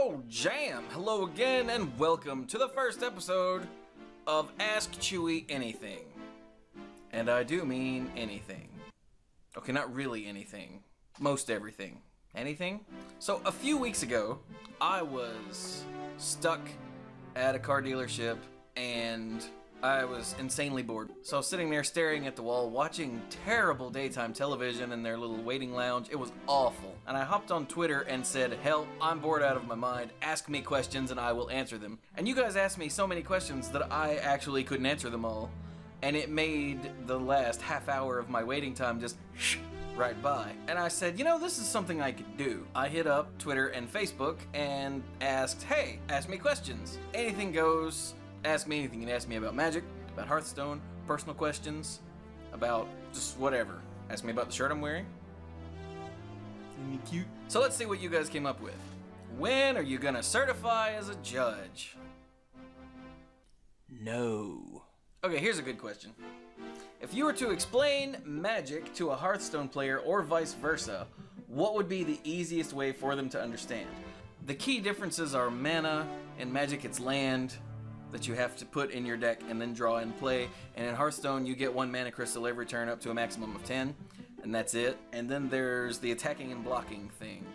Oh, jam! Hello again, and welcome to the first episode of Ask Chewie Anything. And I do mean anything. Okay, not really anything. Most everything. Anything? So, a few weeks ago, I was stuck at a car dealership, and I was insanely bored. So I was sitting there staring at the wall, watching terrible daytime television in their little waiting lounge. It was awful. And I hopped on Twitter and said, "Help, I'm bored out of my mind. Ask me questions and I will answer them." And you guys asked me so many questions that I actually couldn't answer them all. And it made the last half hour of my waiting time just right by. And I said, you know, this is something I could do. I hit up Twitter and Facebook and asked, hey, ask me questions. Anything goes. Ask me anything. You can ask me about Magic, about Hearthstone, personal questions, about just whatever. Ask me about the shirt I'm wearing. Isn't he cute? So let's see what you guys came up with. When are you gonna certify as a judge? No. Okay, here's a good question. If you were to explain Magic to a Hearthstone player or vice versa, what would be the easiest way for them to understand? The key differences are mana. In Magic, it's land that you have to put in your deck and then draw and play. And in Hearthstone, you get one mana crystal every turn up to a maximum of 10, and that's it. And then there's the attacking and blocking thing.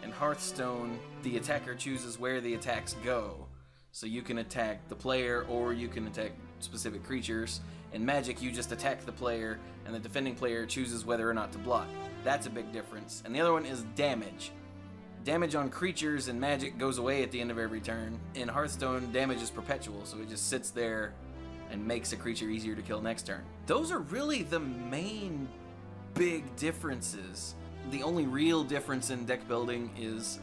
In Hearthstone, the attacker chooses where the attacks go. So you can attack the player or you can attack specific creatures. In Magic, you just attack the player and the defending player chooses whether or not to block. That's a big difference. And the other one is damage. Damage on creatures in Magic goes away at the end of every turn. In Hearthstone, damage is perpetual, so it just sits there and makes a creature easier to kill next turn. Those are really the main big differences. The only real difference in deck building is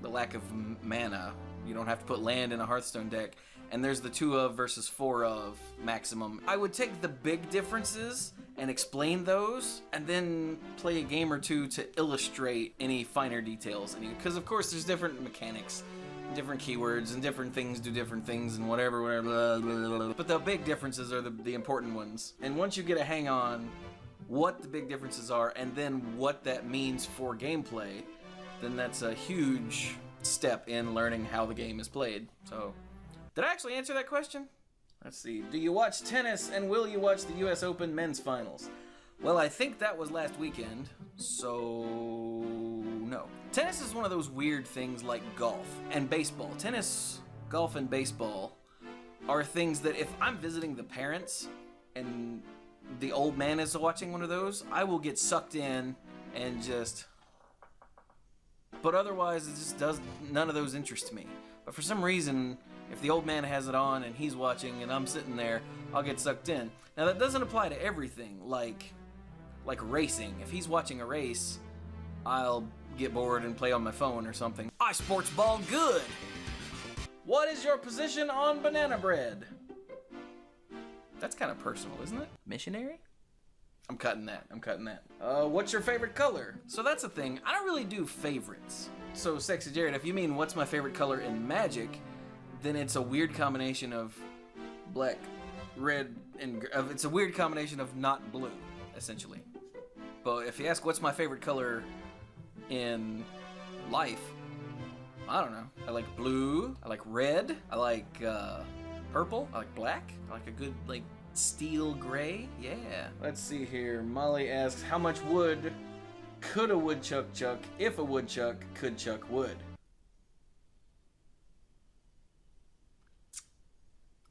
the lack of mana. You don't have to put land in a Hearthstone deck. And there's the 2 of versus 4 of maximum. I would take the big differences and explain those, and then play a game or two to illustrate any finer details. Because of course there's different mechanics, different keywords, and different things do different things, and whatever, blah, blah, blah. But the big differences are the important ones. And once you get a hang on what the big differences are, and then what that means for gameplay, then that's a huge step in learning how the game is played. So, did I actually answer that question? Let's see. Do you watch tennis, and will you watch the US Open men's finals? Well, I think that was last weekend, so no. Tennis is one of those weird things like golf and baseball. Tennis, golf, and baseball are things that if I'm visiting the parents and the old man is watching one of those, I will get sucked in and just... But otherwise, it just does, none of those interest me. But for some reason, if the old man has it on and he's watching and I'm sitting there, I'll get sucked in. Now that doesn't apply to everything, like racing. If he's watching a race, I'll get bored and play on my phone or something. I sports ball good! What is your position on banana bread? That's kind of personal, isn't it? Missionary? I'm cutting that. What's your favorite color? So that's the thing. I don't really do favorites. So, Sexy Jared, if you mean what's my favorite color in Magic, then it's a weird combination of black, red, and it's a weird combination of not blue, essentially. But if you ask what's my favorite color in life, I don't know. I like blue. I like red. I like purple. I like black. I like a good, steel gray? Yeah. Let's see here. Molly asks, how much wood could a woodchuck chuck if a woodchuck could chuck wood?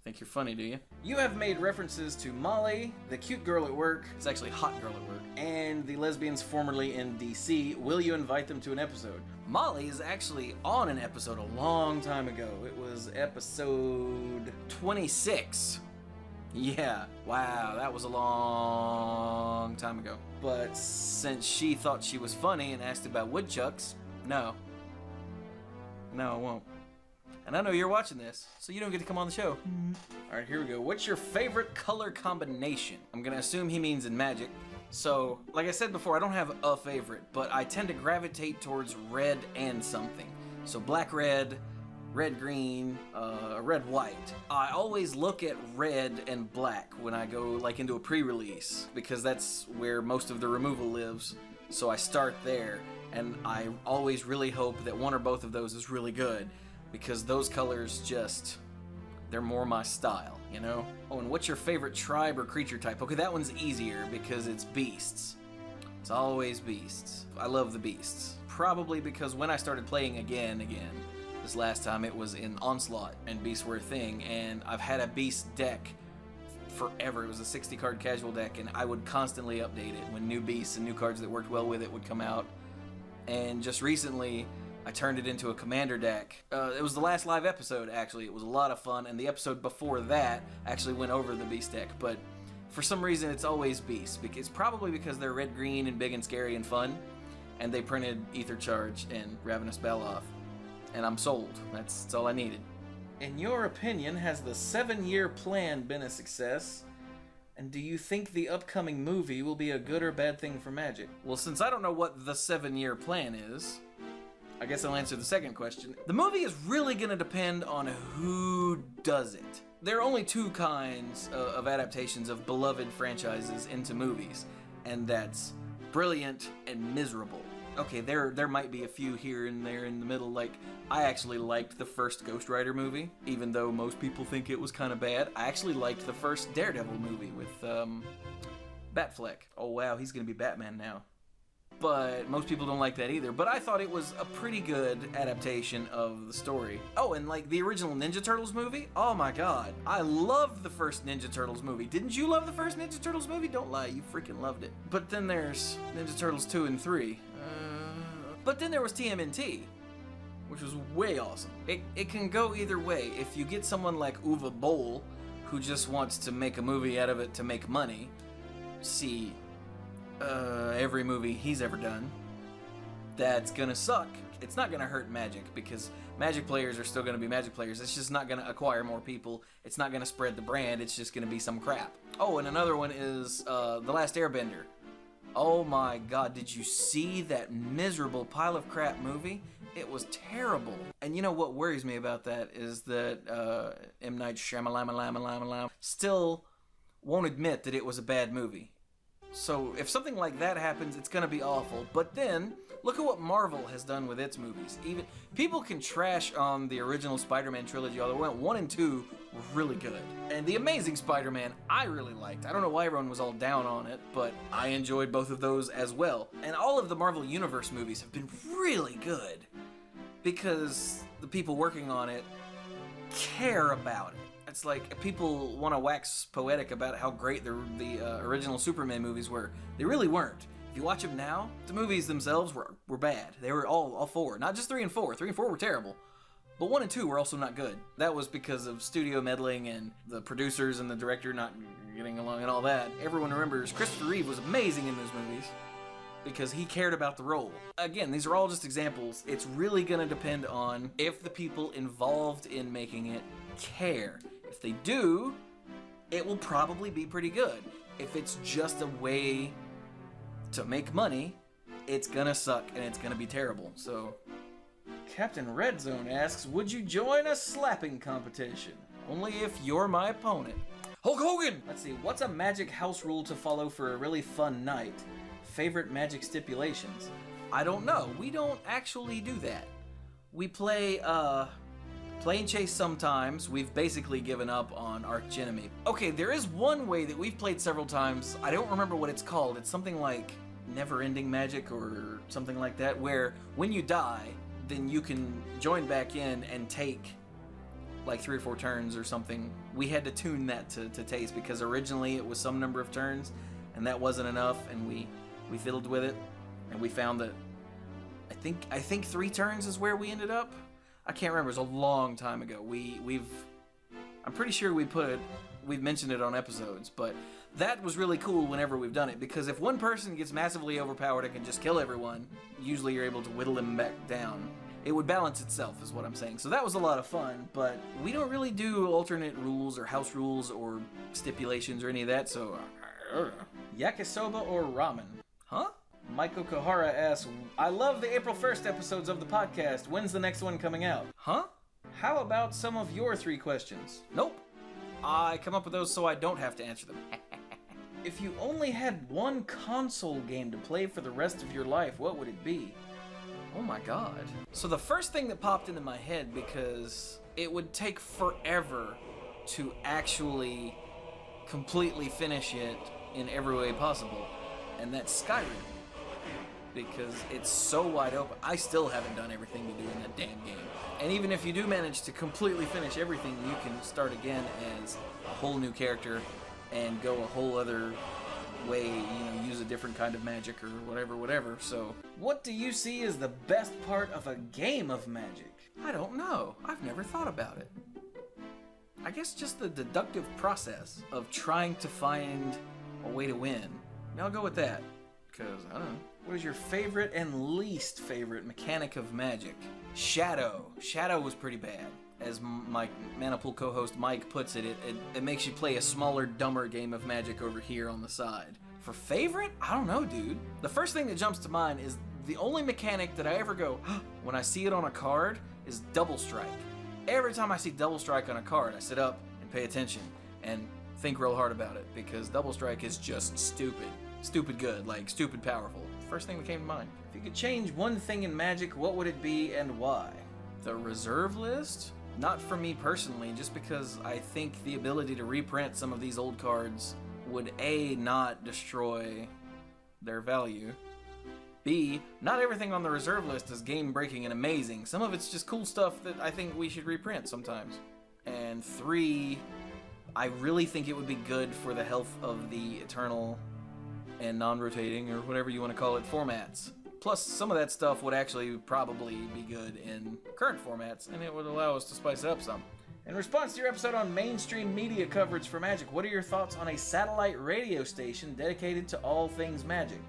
Think you're funny, do you? You have made references to Molly, the cute girl at work, it's actually hot girl at work, and the lesbians formerly in DC. Will you invite them to an episode? Molly is actually on an episode a long time ago. It was episode 26. Yeah, wow, that was a long time ago. But since she thought she was funny and asked about woodchucks, no, I won't. And I know you're watching this, so you don't get to come on the show. Alright, here we go. What's your favorite color combination? I'm gonna assume he means in Magic. So, like I said before, I don't have a favorite, but I tend to gravitate towards red and something. So black-red, red-green, red-white. I always look at red and black when I go into a pre-release, because that's where most of the removal lives. So I start there. and I always really hope that one or both of those is really good, because those colors just, they're more my style, you know? Oh, and what's your favorite tribe or creature type? Okay, that one's easier because it's beasts. It's always beasts. I love the beasts. Probably because when I started playing again, this last time it was in Onslaught and beasts were a thing, and I've had a beast deck forever. It was a 60 card casual deck, and I would constantly update it when new beasts and new cards that worked well with it would come out. And just recently I turned it into a commander deck. It was the last live episode, actually. It was a lot of fun, and the episode before that actually went over the beast deck, but for some reason it's always beasts. It's probably because they're red-green and big and scary and fun, and they printed Ether Charge and Ravenous Baloth, and I'm sold. That's all I needed. In your opinion, has the 7-year plan been a success? And do you think the upcoming movie will be a good or bad thing for Magic? Well, since I don't know what the 7-year plan is, I guess I'll answer the second question. The movie is really gonna depend on who does it. There are only two kinds of adaptations of beloved franchises into movies, and that's brilliant and miserable. Okay, there might be a few here and there in the middle, like, I actually liked the first Ghost Rider movie, even though most people think it was kind of bad. I actually liked the first Daredevil movie with, Batfleck. Oh wow, he's gonna be Batman now. But most people don't like that either, but I thought it was a pretty good adaptation of the story. Oh, and like the original Ninja Turtles movie? Oh my god, I loved the first Ninja Turtles movie. Didn't you love the first Ninja Turtles movie? Don't lie, you freaking loved it. But then there's Ninja Turtles 2 and 3. But then there was TMNT, which was way awesome. It can go either way. If you get someone like Uwe Boll, who just wants to make a movie out of it to make money, see every movie he's ever done, that's gonna suck. It's not gonna hurt Magic, because Magic players are still gonna be Magic players. It's just not gonna acquire more people. It's not gonna spread the brand. It's just gonna be some crap. Oh, and another one is The Last Airbender. Oh my god, did you see that miserable pile of crap movie? It was terrible. And you know what worries me about that is that M. Night Shyamalan still won't admit that it was a bad movie. So if something like that happens, it's gonna be awful. But then, look at what Marvel has done with its movies. Even people can trash on the original Spider-Man trilogy, although 1 and 2 were really good. And The Amazing Spider-Man, I really liked. I don't know why everyone was all down on it, but I enjoyed both of those as well. And all of the Marvel Universe movies have been really good, because the people working on it care about it. It's like people want to wax poetic about how great the original Superman movies were. They really weren't. If you watch them now, the movies themselves were bad. They were all 4, not just 3 and 4. 3 and 4 were terrible. But 1 and 2 were also not good. That was because of studio meddling and the producers and the director not getting along and all that. Everyone remembers Christopher Reeve was amazing in those movies because he cared about the role. Again, these are all just examples. It's really going to depend on if the people involved in making it care. If they do, it will probably be pretty good. If it's just a way to make money, it's gonna suck and it's gonna be terrible. So, Captain Red Zone asks, would you join a slapping competition? Only if you're my opponent. Hulk Hogan! Let's see, what's a Magic house rule to follow for a really fun night? Favorite Magic stipulations? I don't know. We don't actually do that. We play, Plane Chase sometimes. We've basically given up on Arch Enemy. Okay, there is one way that we've played several times. I don't remember what it's called. It's something like Never-Ending Magic or something like that, where when you die, then you can join back in and take like 3 or 4 turns or something. We had to tune that to taste because originally it was some number of turns and that wasn't enough, and we fiddled with it and we found that I think 3 turns is where we ended up. I can't remember. It was a long time ago. I'm pretty sure we've mentioned it on episodes, but that was really cool whenever we've done it, because if one person gets massively overpowered and can just kill everyone, usually you're able to whittle them back down. It would balance itself, is what I'm saying. So that was a lot of fun, but we don't really do alternate rules or house rules or stipulations or any of that, so yakisoba or ramen? Huh? Michael Kohara asks, I love the April 1st episodes of the podcast. When's the next one coming out? Huh? How about some of your 3 questions? Nope. I come up with those so I don't have to answer them. If you only had one console game to play for the rest of your life, what would it be? Oh my god. So the first thing that popped into my head, because it would take forever to actually completely finish it in every way possible, and that's Skyrim. Because it's so wide open. I still haven't done everything to do in that damn game. And even if you do manage to completely finish everything, you can start again as a whole new character and go a whole other way, you know, use a different kind of magic or whatever. So, what do you see as the best part of a game of Magic? I don't know. I've never thought about it. I guess just the deductive process of trying to find a way to win. I'll go with that, because, I don't know. What is your favorite and least favorite mechanic of Magic? Shadow. Shadow was pretty bad. As my Manapool co-host Mike puts it, it makes you play a smaller, dumber game of Magic over here on the side. For favorite? I don't know, dude. The first thing that jumps to mind is the only mechanic that I ever go, when I see it on a card, is Double Strike. Every time I see Double Strike on a card, I sit up and pay attention and think real hard about it, because Double Strike is just stupid. Stupid good, like stupid powerful. First thing that came to mind. If you could change one thing in Magic, what would it be and why? The reserve list? Not for me personally, just because I think the ability to reprint some of these old cards would A, not destroy their value, B, not everything on the reserve list is game breaking and amazing. Some of it's just cool stuff that I think we should reprint sometimes. And 3, I really think it would be good for the health of the Eternal and non-rotating, or whatever you want to call it, formats. Plus, some of that stuff would actually probably be good in current formats, and it would allow us to spice it up some. In response to your episode on mainstream media coverage for Magic, what are your thoughts on a satellite radio station dedicated to all things Magic?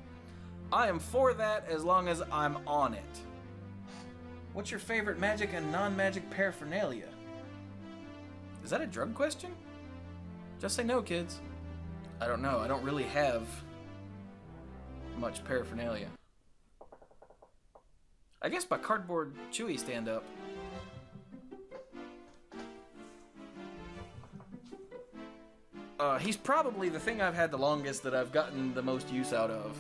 I am for that as long as I'm on it. What's your favorite Magic and non-Magic paraphernalia? Is that a drug question? Just say no, kids. I don't know. I don't really have much paraphernalia. I guess my cardboard Chewie stand-up. He's probably the thing I've had the longest that I've gotten the most use out of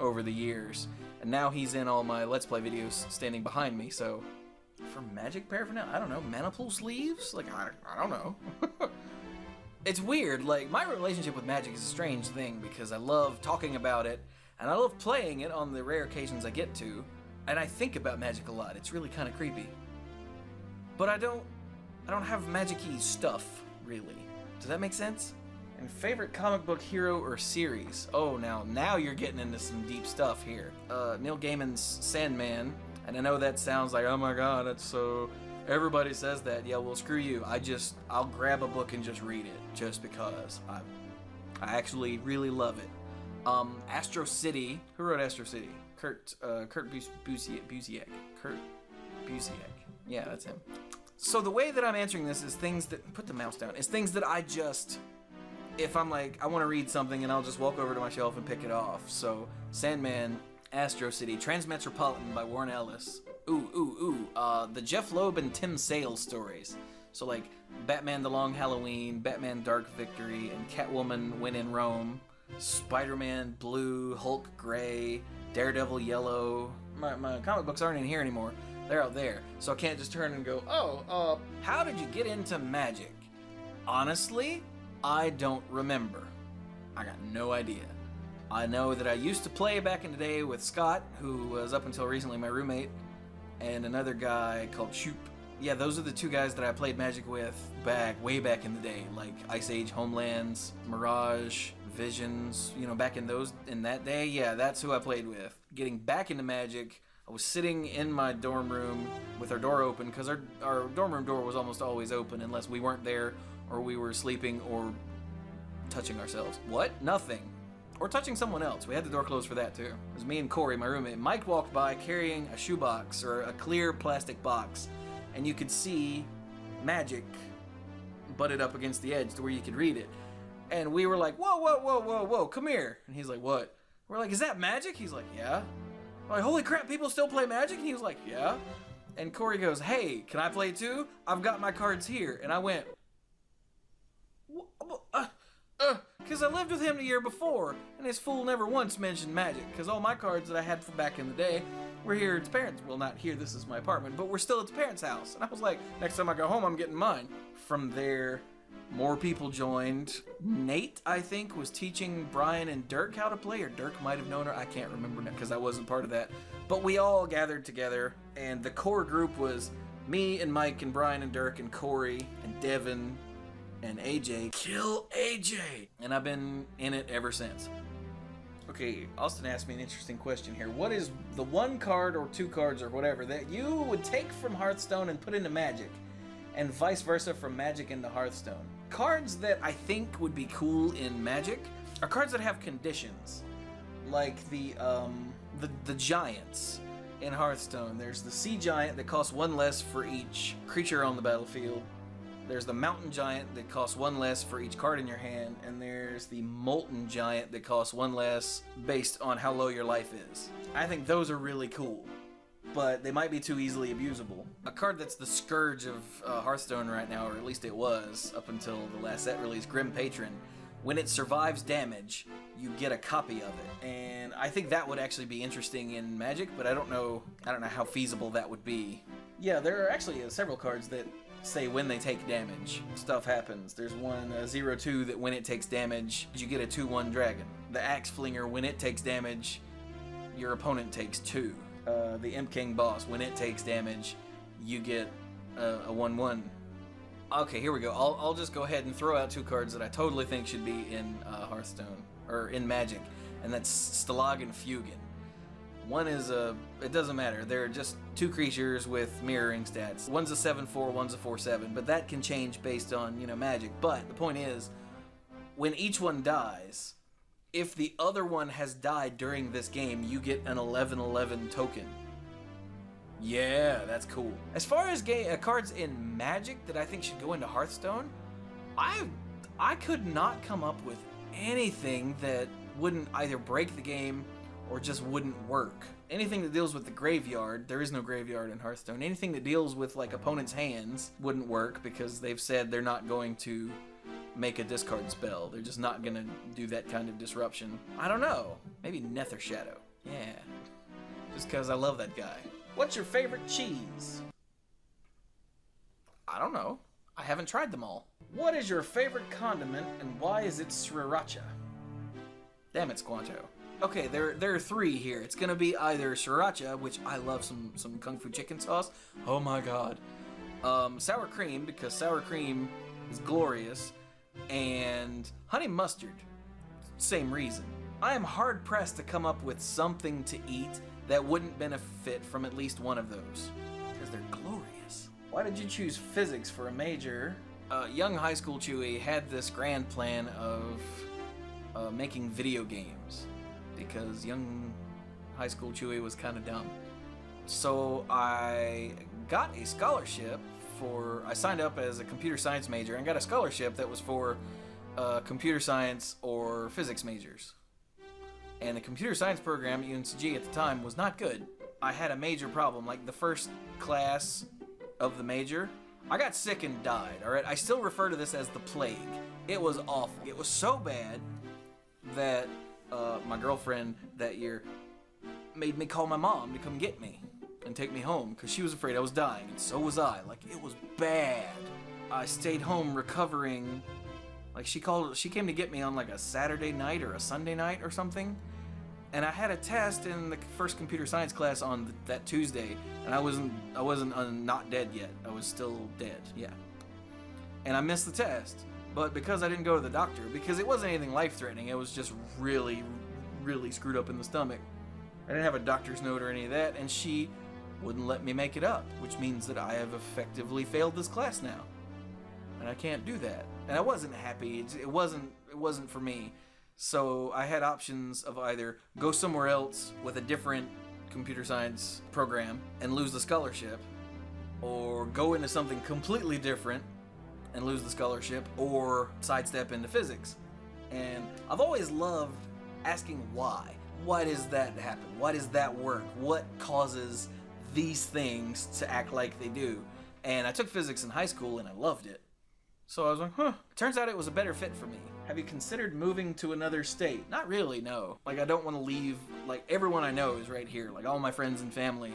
over the years. And now he's in all my Let's Play videos standing behind me, so... For Magic paraphernalia? I don't know. Manapool sleeves? Like, I don't know. It's weird. Like, my relationship with Magic is a strange thing, because I love talking about it, and I love playing it on the rare occasions I get to. And I think about Magic a lot. It's really kind of creepy. But I don't have magic-y stuff, really. Does that make sense? And favorite comic book hero or series? Oh, now you're getting into some deep stuff here. Neil Gaiman's Sandman. And I know that sounds like, oh my god, that's so... Everybody says that. Yeah, well, screw you. I'll grab a book and just read it. Just because. I actually really love it. Astro City. Who wrote Astro City? Kurt Busiek. Kurt Busiek. Yeah, that's him. So the way that I'm answering this is things that... Put the mouse down. Is things that I just... If I'm like, I want to read something, and I'll just walk over to my shelf and pick it off. So, Sandman, Astro City, Transmetropolitan by Warren Ellis. The Jeff Loeb and Tim Sale stories. So like, Batman The Long Halloween, Batman Dark Victory, and Catwoman When in Rome. Spider-Man Blue, Hulk Gray, Daredevil Yellow. My comic books aren't in here anymore. They're out there. So I can't just turn and go, how did you get into Magic? Honestly, I don't remember. I got no idea. I know that I used to play back in the day with Scott, who was up until recently my roommate, and another guy called Shoop. Yeah, those are the two guys that I played Magic with way back in the day, like Ice Age Homelands, Mirage, Visions, back in that day. Yeah, that's who I played with. Getting back into Magic, I was sitting in my dorm room with our door open, because our dorm room door was almost always open unless we weren't there or we were sleeping or touching ourselves. What? Nothing. Or touching someone else. We had the door closed for that too. It was me and Corey, my roommate. Mike walked by carrying a shoebox, or a clear plastic box, and you could see Magic butted up against the edge to where you could read it. And we were like, whoa, come here. And he's like, what? We're like, is that Magic? He's like, yeah. We're like, holy crap, people still play Magic? And he was like, yeah. And Corey goes, hey, can I play too? I've got my cards here. And I went, because I lived with him the year before, and this fool never once mentioned Magic, because all my cards that I had from back in the day we're here at its parents. Well, not here, this is my apartment, but we're still at its parents' house. And I was like, next time I go home, I'm getting mine. From there, more people joined. Nate, I think, was teaching Brian and Dirk how to play, or Dirk might have known her. I can't remember now because I wasn't part of that. But we all gathered together, and the core group was me and Mike and Brian and Dirk and Corey and Devin and AJ. Kill AJ! And I've been in it ever since. Okay, Austin asked me an interesting question here. What is the one card or two cards or whatever that you would take from Hearthstone and put into Magic, and vice versa from Magic into Hearthstone? Cards that I think would be cool in Magic are cards that have conditions, like the giants in Hearthstone. There's the Sea Giant that costs one less for each creature on the battlefield. There's the Mountain Giant that costs one less for each card in your hand, and there's the Molten Giant that costs one less based on how low your life is. I think those are really cool, but they might be too easily abusable. A card that's the scourge of Hearthstone right now, or at least it was up until the last set release, Grim Patron. When it survives damage, you get a copy of it, and I think that would actually be interesting in Magic, but I don't know how feasible that would be. Yeah, there are actually several cards that say when they take damage, stuff happens. There's one 0/2 that when it takes damage, you get a 2/1 dragon. The Axe Flinger, when it takes damage, your opponent takes 2. The Imp King boss, when it takes damage, you get a 1/1. Okay, here we go. I'll just go ahead and throw out 2 cards that I totally think should be in Hearthstone, or in Magic, and that's Stalag and Fugan. One is it doesn't matter. They're just 2 creatures with mirroring stats. One's a 7/4, one's a 4/7, but that can change based on, Magic. But the point is, when each one dies, if the other one has died during this game, you get an 11/11 token. Yeah, that's cool. As far as cards in Magic that I think should go into Hearthstone, I could not come up with anything that wouldn't either break the game or just wouldn't work. Anything that deals with the graveyard, there is no graveyard in Hearthstone. Anything that deals with like opponents' hands wouldn't work because they've said they're not going to make a discard spell. They're just not gonna do that kind of disruption. I don't know. Maybe Nether Shadow. Yeah. Just because I love that guy. What's your favorite cheese? I don't know. I haven't tried them all. What is your favorite condiment and why is it sriracha? Damn it, Squanto. Okay, there are 3 here. It's gonna be either sriracha, which I love some kung fu chicken sauce. Oh my god. Sour cream, because sour cream is glorious, and honey mustard. Same reason. I am hard pressed to come up with something to eat that wouldn't benefit from at least one of those, because they're glorious. Why did you choose physics for a major? Young high school Chewie had this grand plan of making video games, because young high school Chewie was kind of dumb. So I got a scholarship I signed up as a computer science major and got a scholarship that was for computer science or physics majors. And the computer science program at UNCG at the time was not good. I had a major problem. Like the first class of the major, I got sick and died, alright? I still refer to this as the plague. It was awful. It was so bad that my girlfriend that year made me call my mom to come get me and take me home because she was afraid I was dying, and so was I. Like, it was bad. I stayed home recovering. Like, she came to get me on like a Saturday night or a Sunday night or something, and I had a test in the first computer science class on that Tuesday, and I wasn't not dead yet. I was still dead, yeah. And I missed the test, but because I didn't go to the doctor, because it wasn't anything life-threatening, it was just really, really screwed up in the stomach. I didn't have a doctor's note or any of that, and she wouldn't let me make it up, which means that I have effectively failed this class now. And I can't do that. And I wasn't happy. It wasn't for me. So I had options of either go somewhere else with a different computer science program and lose the scholarship, or go into something completely different and lose the scholarship, or sidestep into physics. And I've always loved asking why. Why does that happen? Why does that work? What causes these things to act like they do? And I took physics in high school and I loved it. So I was like, huh. Turns out it was a better fit for me. Have you considered moving to another state? Not really, no. Like, I don't want to leave, like, everyone I know is right here. Like, all my friends and family.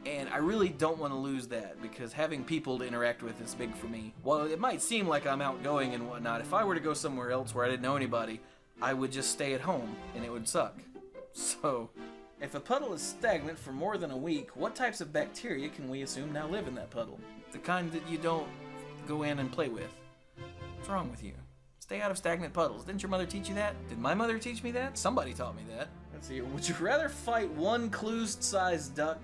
And I really don't want to lose that, because having people to interact with is big for me. While it might seem like I'm outgoing and whatnot, if I were to go somewhere else where I didn't know anybody, I would just stay at home, and it would suck. So, if a puddle is stagnant for more than a week, what types of bacteria can we assume now live in that puddle? The kind that you don't go in and play with. What's wrong with you? Stay out of stagnant puddles. Didn't your mother teach you that? Did my mother teach me that? Somebody taught me that. Let's see here. Would you rather fight one Cluze-sized duck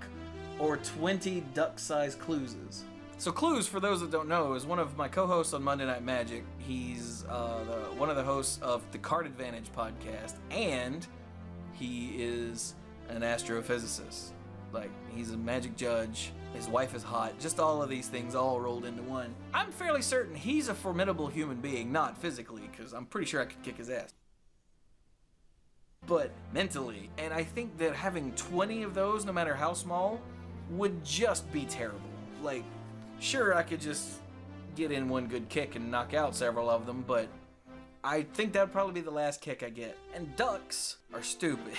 or 20 duck-sized Cluzes? So Cluze, for those that don't know, is one of my co-hosts on Monday Night Magic. He's one of the hosts of the Card Advantage podcast, and he is an astrophysicist. Like, he's a magic judge. His wife is hot. Just all of these things all rolled into one. I'm fairly certain he's a formidable human being, not physically, because I'm pretty sure I could kick his ass, but mentally. And I think that having 20 of those, no matter how small, would just be terrible. Like, sure, I could just get in one good kick and knock out several of them, but I think that would probably be the last kick I get. And ducks are stupid.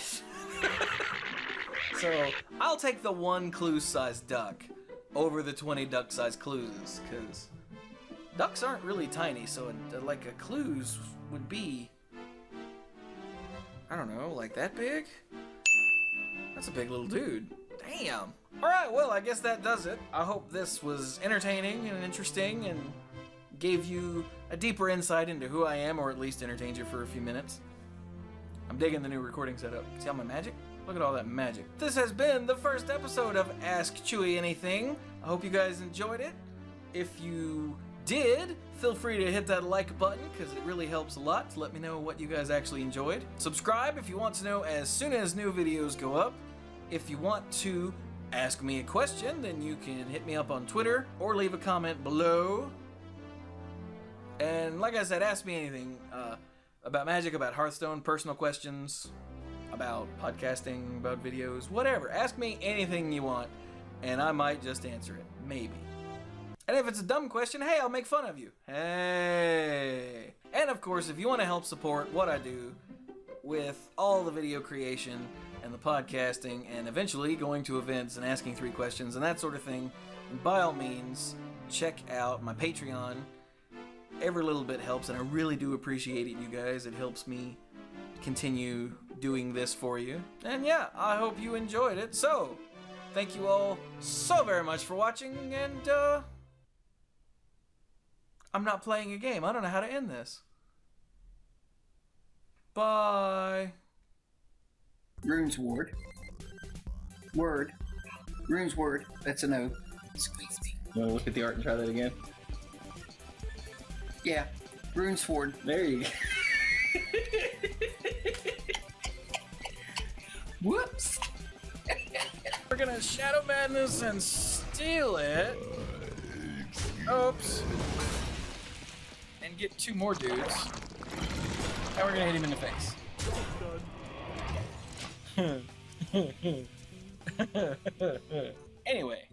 So, I'll take the one Cluze-sized duck over the 20 duck-sized Cluzes, because ducks aren't really tiny, so like a Cluze would be, I don't know, like that big? That's a big little dude. Damn. Alright, well, I guess that does it. I hope this was entertaining and interesting and gave you a deeper insight into who I am, or at least entertained you for a few minutes. I'm digging the new recording setup. See all my magic? Look at all that magic. This has been the first episode of Ask Chewie Anything. I hope you guys enjoyed it. If you did, feel free to hit that like button, because it really helps a lot to let me know what you guys actually enjoyed. Subscribe if you want to know as soon as new videos go up. If you want to ask me a question, then you can hit me up on Twitter or leave a comment below. And like I said, ask me anything about Magic, about Hearthstone, personal questions, about podcasting, about videos, whatever. Ask me anything you want, and I might just answer it. Maybe. And if it's a dumb question, hey, I'll make fun of you. Hey. And of course, if you want to help support what I do with all the video creation and the podcasting, and eventually going to events and asking 3 questions and that sort of thing, by all means, check out my Patreon. Every little bit helps, and I really do appreciate it, you guys. It helps me continue doing this for you. And yeah, I hope you enjoyed it. So, thank you all so very much for watching, and I'm not playing a game. I don't know how to end this. Bye. Rune's word. Word. Rune's word. That's an O. Squeeze me. You want to look at the art and try that again? Yeah. Rune's sword. There you go. Whoops. We're gonna Shadow Madness and steal it. Oops. And get 2 more dudes. And we're gonna hit him in the face. Anyway.